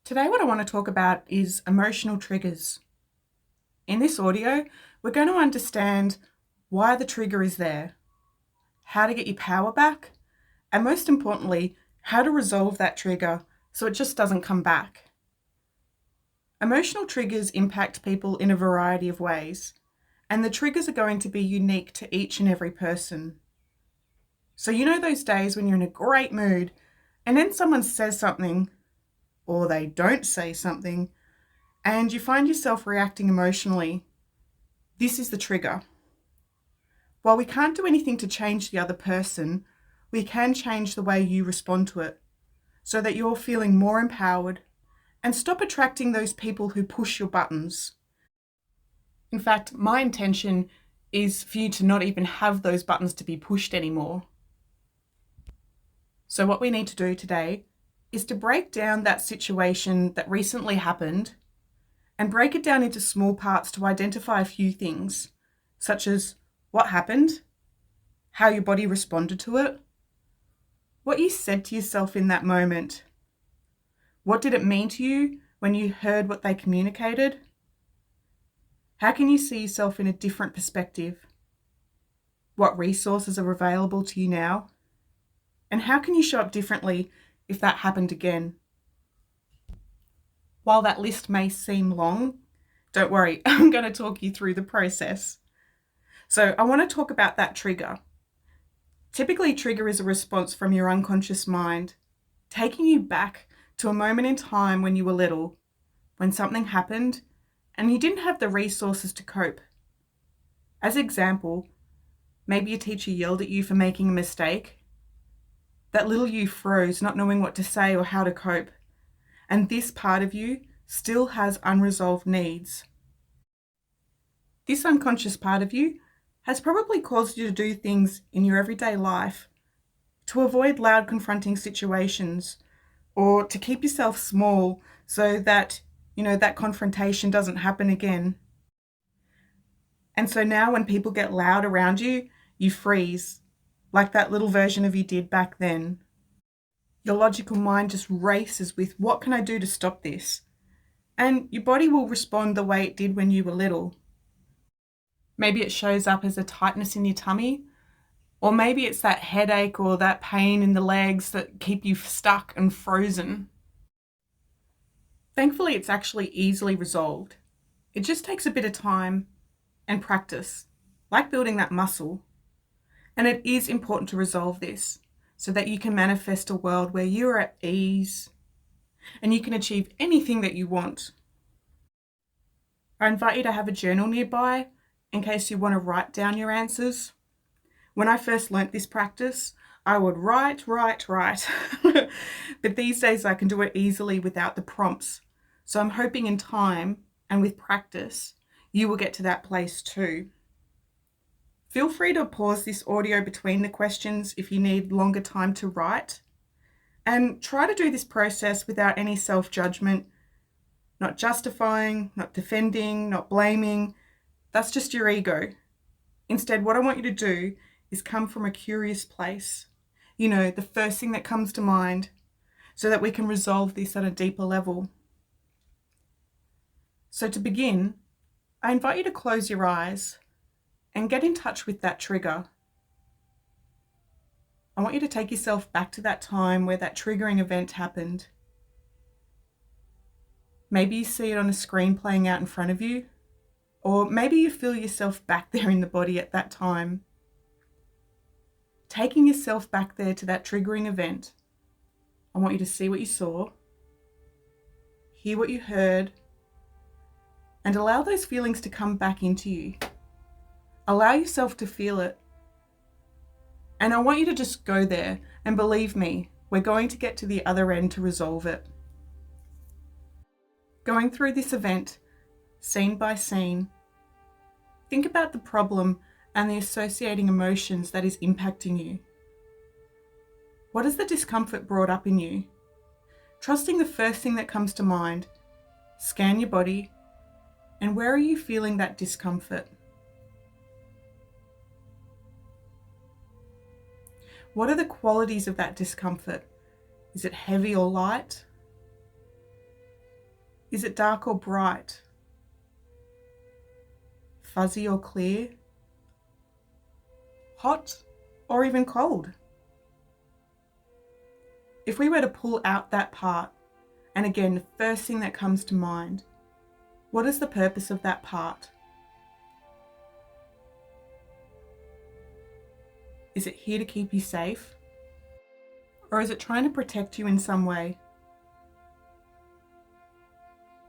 Today, what I want to talk about is emotional triggers. In this audio, we're going to understand why the trigger is there, how to get your power back, and most importantly, how to resolve that trigger so it just doesn't come back. Emotional triggers impact people in a variety of ways, and the triggers are going to be unique to each and every person. So, you know those days when you're in a great mood and then someone says something or they don't say something and you find yourself reacting emotionally. This is the trigger. While we can't do anything to change the other person, we can change the way you respond to it so that you're feeling more empowered and stop attracting those people who push your buttons. In fact, my intention is for you to not even have those buttons to be pushed anymore. So what we need to do today is to break down that situation that recently happened and break it down into small parts to identify a few things, such as what happened, how your body responded to it, what you said to yourself in that moment, what did it mean to you when you heard what they communicated, how can you see yourself in a different perspective, what resources are available to you now, and how can you show up differently if that happened again. While that list may seem long, don't worry, I'm going to talk you through the process. So I want to talk about that trigger. Typically, trigger is a response from your unconscious mind, taking you back to a moment in time when you were little, when something happened and you didn't have the resources to cope. As example, maybe a teacher yelled at you for making a mistake. That little you froze, not knowing what to say or how to cope. And this part of you still has unresolved needs. This unconscious part of you has probably caused you to do things in your everyday life to avoid loud confronting situations or to keep yourself small so that, that confrontation doesn't happen again. And so now when people get loud around you, you freeze, like that little version of you did back then. Your logical mind just races with, what can I do to stop this? And your body will respond the way it did when you were little. Maybe it shows up as a tightness in your tummy, or maybe it's that headache or that pain in the legs that keep you stuck and frozen. Thankfully, it's actually easily resolved. It just takes a bit of time and practice, like building that muscle. And it is important to resolve this so that you can manifest a world where you are at ease and you can achieve anything that you want. I invite you to have a journal nearby in case you want to write down your answers. When I first learnt this practice, I would write. But these days I can do it easily without the prompts. So I'm hoping in time and with practice, you will get to that place too. Feel free to pause this audio between the questions if you need longer time to write. And try to do this process without any self-judgment, not justifying, not defending, not blaming. That's just your ego. Instead, what I want you to do is come from a curious place. The first thing that comes to mind, so that we can resolve this at a deeper level. So to begin, I invite you to close your eyes and get in touch with that trigger. I want you to take yourself back to that time where that triggering event happened. Maybe you see it on a screen playing out in front of you, or maybe you feel yourself back there in the body at that time. Taking yourself back there to that triggering event, I want you to see what you saw, hear what you heard, and allow those feelings to come back into you. Allow yourself to feel it. And I want you to just go there, and believe me, we're going to get to the other end to resolve it. Going through this event, scene by scene, think about the problem and the associating emotions that is impacting you. What has the discomfort brought up in you? Trusting the first thing that comes to mind, scan your body, and where are you feeling that discomfort? What are the qualities of that discomfort? Is it heavy or light? Is it dark or bright? Fuzzy or clear? Hot or even cold? If we were to pull out that part, and again, the first thing that comes to mind, what is the purpose of that part? Is it here to keep you safe? Or is it trying to protect you in some way?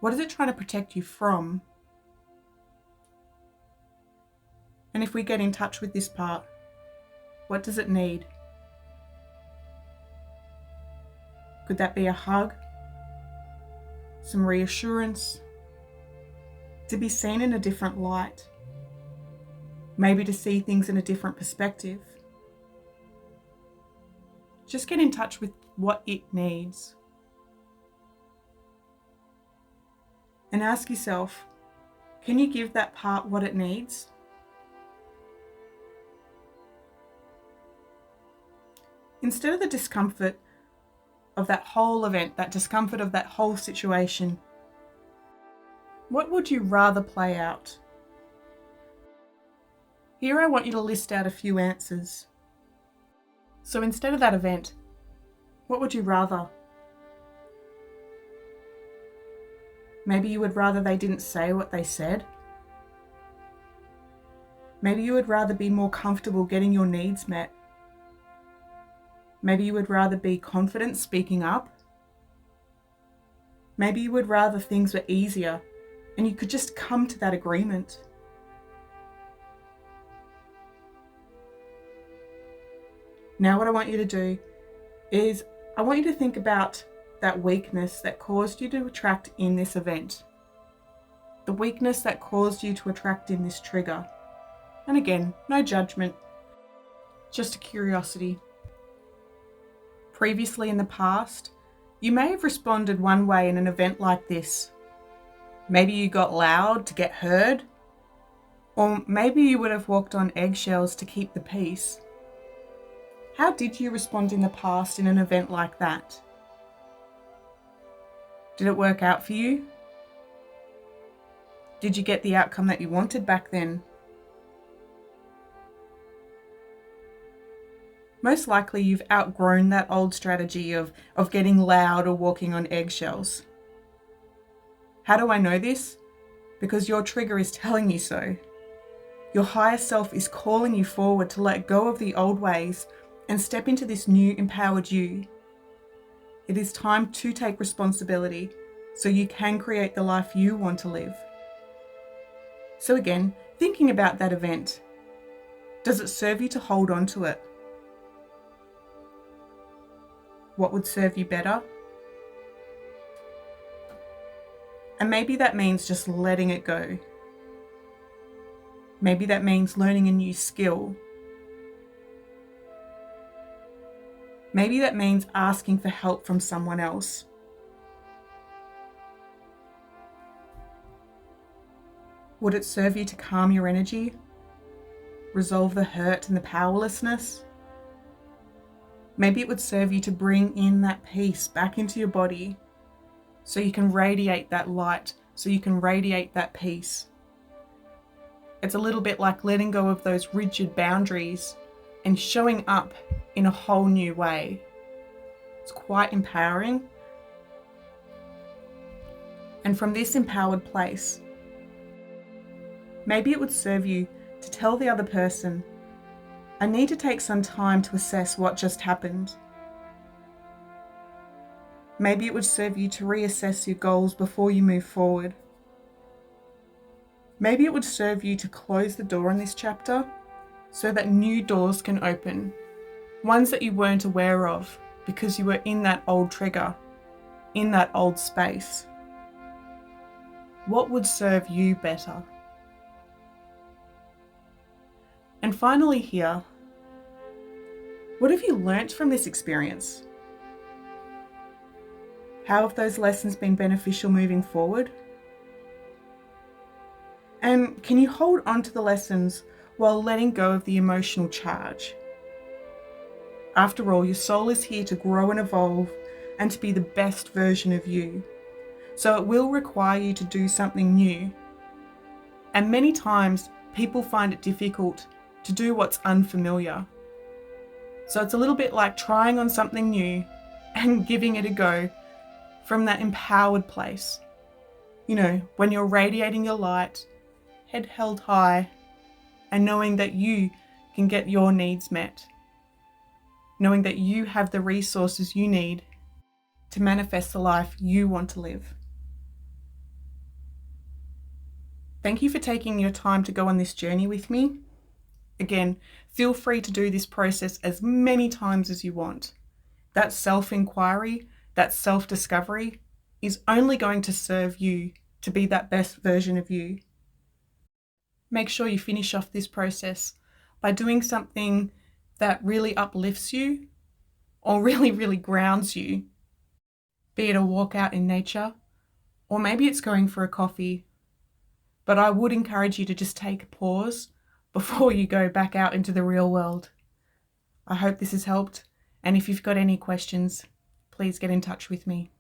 What is it trying to protect you from? And if we get in touch with this part, what does it need? Could that be a hug? Some reassurance? To be seen in a different light? Maybe to see things in a different perspective? Just get in touch with what it needs. And ask yourself, can you give that part what it needs? Instead of the discomfort of that whole event, that discomfort of that whole situation, what would you rather play out? Here I want you to list out a few answers. So instead of that event, what would you rather? Maybe you would rather they didn't say what they said. Maybe you would rather be more comfortable getting your needs met. Maybe you would rather be confident speaking up. Maybe you would rather things were easier and you could just come to that agreement. Now what I want you to do is I want you to think about that weakness that caused you to attract in this event. The weakness that caused you to attract in this trigger. And again, no judgment, just a curiosity. Previously in the past, you may have responded one way in an event like this. Maybe you got loud to get heard, or maybe you would have walked on eggshells to keep the peace. How did you respond in the past in an event like that? Did it work out for you? Did you get the outcome that you wanted back then? Most likely you've outgrown that old strategy of getting loud or walking on eggshells. How do I know this? Because your trigger is telling you so. Your higher self is calling you forward to let go of the old ways and step into this new empowered you. It is time to take responsibility so you can create the life you want to live. So again, thinking about that event, does it serve you to hold on to it? What would serve you better? And maybe that means just letting it go. Maybe that means learning a new skill. Maybe that means asking for help from someone else. Would it serve you to calm your energy? Resolve the hurt and the powerlessness? Maybe it would serve you to bring in that peace back into your body so you can radiate that light, so you can radiate that peace. It's a little bit like letting go of those rigid boundaries and showing up in a whole new way. It's quite empowering. And from this empowered place, maybe it would serve you to tell the other person, I need to take some time to assess what just happened. Maybe it would serve you to reassess your goals before you move forward. Maybe it would serve you to close the door on this chapter so that new doors can open, ones that you weren't aware of because you were in that old trigger, in that old space. What would serve you better? And finally here, what have you learnt from this experience? How have those lessons been beneficial moving forward? And can you hold on to the lessons while letting go of the emotional charge? After all, your soul is here to grow and evolve and to be the best version of you. So it will require you to do something new. And many times people find it difficult to do what's unfamiliar. So it's a little bit like trying on something new and giving it a go from that empowered place. You know, when you're radiating your light, head held high, and knowing that you can get your needs met. Knowing that you have the resources you need to manifest the life you want to live. Thank you for taking your time to go on this journey with me. Again, feel free to do this process as many times as you want. That self-inquiry, that self-discovery is only going to serve you to be that best version of you. Make sure you finish off this process by doing something that really uplifts you or really grounds you. Be it a walk out in nature, or maybe it's going for a coffee. But I would encourage you to just take a pause before you go back out into the real world. I hope this has helped, and if you've got any questions, please get in touch with me.